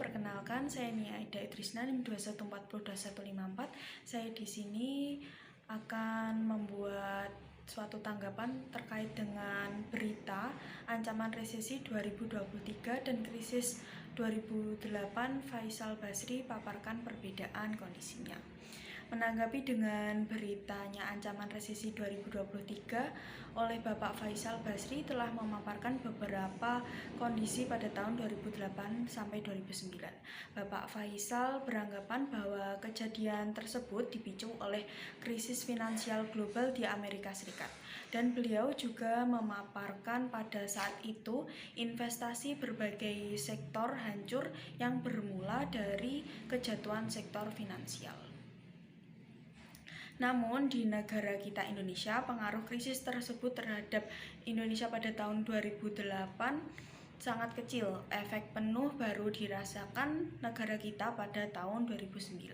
perkenalkan saya Nia Aida Idrisna NIM 214021154. Saya di sini akan membuat suatu tanggapan terkait dengan berita ancaman resesi 2023 dan krisis 2008. Faisal Basri paparkan perbedaan kondisinya. Menanggapi dengan beritanya ancaman resesi 2023 oleh Bapak Faisal Basri telah memaparkan beberapa kondisi pada tahun 2008 sampai 2009. Bapak Faisal beranggapan bahwa kejadian tersebut dipicu oleh krisis finansial global di Amerika Serikat. Dan beliau juga memaparkan pada saat itu investasi berbagai sektor hancur yang bermula dari kejatuhan sektor finansial. Namun di negara kita Indonesia, pengaruh krisis tersebut terhadap Indonesia pada tahun 2008 sangat kecil. Efek penuh baru dirasakan negara kita pada tahun 2009.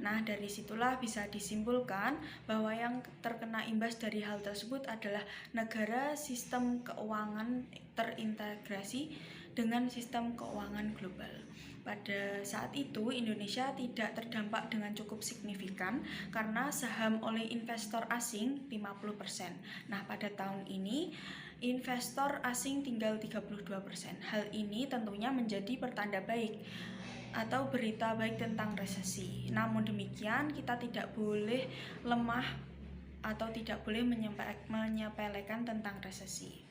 Nah, dari situlah bisa disimpulkan bahwa yang terkena imbas dari hal tersebut adalah negara sistem keuangan terintegrasi dengan sistem keuangan global. Pada saat itu Indonesia tidak terdampak dengan cukup signifikan karena saham oleh investor asing 50%. Nah, pada tahun ini investor asing tinggal 32%. Hal ini tentunya menjadi pertanda baik atau berita baik tentang resesi. Namun demikian, kita tidak boleh lemah atau tidak boleh menyepelekan tentang resesi.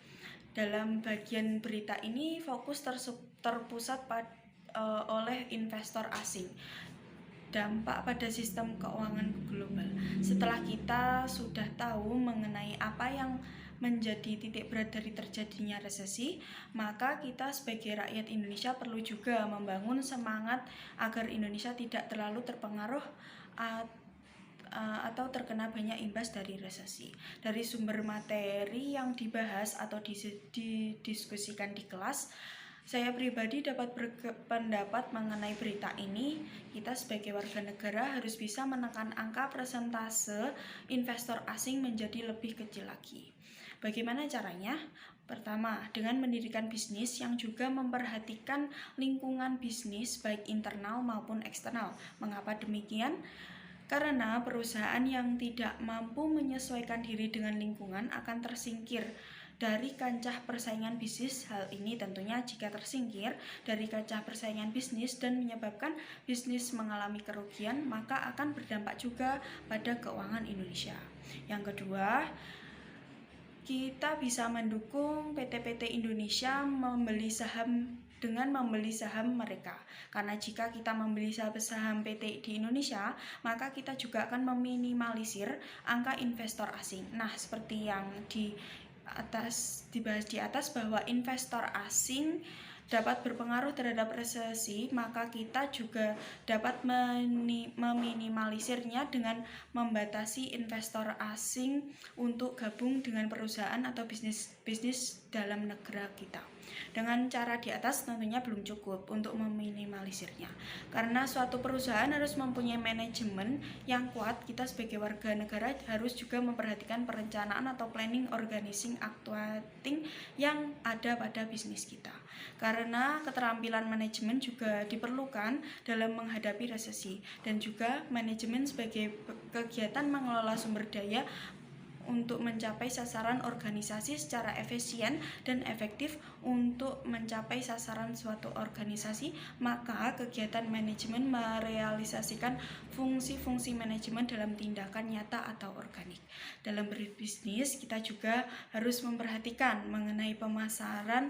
Dalam bagian berita ini fokus terpusat oleh investor asing, dampak pada sistem keuangan global. Setelah kita sudah tahu mengenai apa yang menjadi titik berat dari terjadinya resesi, maka kita sebagai rakyat Indonesia perlu juga membangun semangat agar Indonesia tidak terlalu terpengaruh atau terkena banyak imbas dari resesi. Dari sumber materi yang dibahas atau didiskusikan di kelas, saya pribadi dapat berpendapat mengenai berita ini. Kita sebagai warga negara harus bisa menekan angka persentase investor asing menjadi lebih kecil lagi. Bagaimana caranya? Pertama, dengan mendirikan bisnis yang juga memperhatikan lingkungan bisnis baik internal maupun eksternal. Mengapa demikian? Karena perusahaan yang tidak mampu menyesuaikan diri dengan lingkungan akan tersingkir dari kancah persaingan bisnis. Hal ini tentunya jika tersingkir dari kancah persaingan bisnis dan menyebabkan bisnis mengalami kerugian, maka akan berdampak juga pada keuangan Indonesia. Yang kedua, kita bisa mendukung PT-PT Indonesia dengan membeli saham mereka. Karena jika kita membeli saham PT di Indonesia, maka kita juga akan meminimalisir angka investor asing. Nah, seperti yang dibahas di atas bahwa investor asing dapat berpengaruh terhadap resesi, maka kita juga dapat meminimalisirnya dengan membatasi investor asing untuk gabung dengan perusahaan atau bisnis dalam negara kita. Dengan cara di atas tentunya belum cukup untuk meminimalisirnya. Karena suatu perusahaan harus mempunyai manajemen yang kuat, kita sebagai warga negara harus juga memperhatikan perencanaan atau planning, organizing, actuating yang ada pada bisnis kita. Karena keterampilan manajemen juga diperlukan dalam menghadapi resesi, dan juga manajemen sebagai kegiatan mengelola sumber daya untuk mencapai sasaran organisasi secara efisien dan efektif. Untuk mencapai sasaran suatu organisasi, maka kegiatan manajemen merealisasikan fungsi-fungsi manajemen dalam tindakan nyata atau organik. Dalam berbisnis, kita juga harus memperhatikan mengenai pemasaran.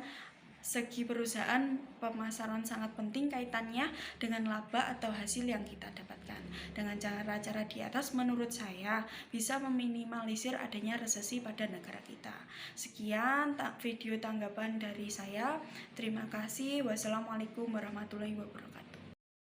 Segi perusahaan, pemasaran sangat penting kaitannya dengan laba atau hasil yang kita dapatkan. Dengan cara-cara di atas, menurut saya bisa meminimalisir adanya resesi pada negara kita. Sekian video tanggapan dari saya. Terima kasih. Wassalamualaikum warahmatullahi wabarakatuh.